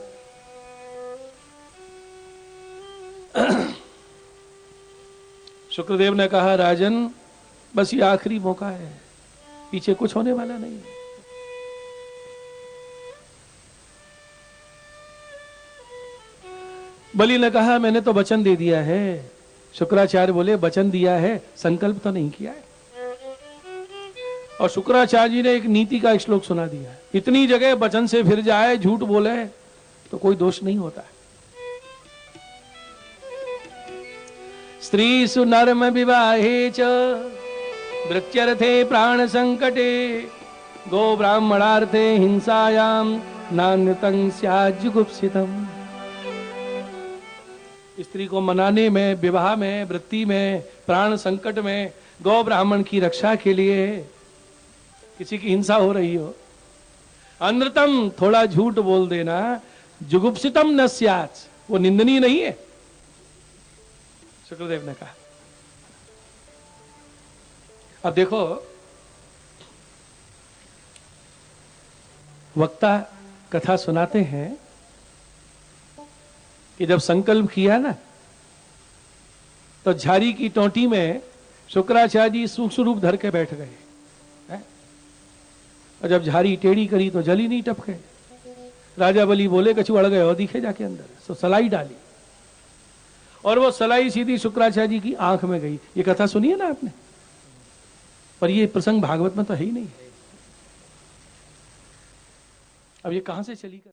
शुक्रदेव ने कहा राजन बस ये आखिरी मौका है, पीछे कुछ होने वाला नहीं है। बलि ने कहा मैंने तो वचन दे दिया है। शुक्राचार्य बोले वचन दिया है, संकल्प तो नहीं किया है। और शुक्राचार्य जी ने एक नीति का श्लोक सुना दिया है, इतनी जगह वचन से फिर जाए, झूठ बोले तो कोई दोष नहीं होता है। स्त्री सुनर्म विवाहे च वृत्यर्थे प्राण संकटे गो ब्राह्मणार्थे हिंसायाम नान्यतं स्यात् जुगुप्सितम्। स्त्री को मनाने में, विवाह में, वृत्ति में, प्राण संकट में, गौ ब्राह्मण की रक्षा के लिए, किसी की हिंसा हो रही हो, अनृतम थोड़ा झूठ बोल देना, जुगुप्सितम न स्यात्, वो निंदनीय नहीं है, शुक्रदेव ने कहा। अब देखो, वक्ता कथा सुनाते हैं कि जब संकल्प किया ना, तो झारी की टोंटी में शुक्राचार्य जी सूक्ष्म रूप धर के बैठ गए, और जब झारी टेढ़ी करी तो जली नहीं टपके। राजा बलि बोले कछु अड़ गए और दिखे जाके अंदर, तो सलाई डाली और वो सलाई सीधी शुक्राचार्य जी की आंख में गई। ये कथा सुनी है ना आपने, पर ये प्रसंग भागवत में तो है ही नहीं। अब ये कहां से चली?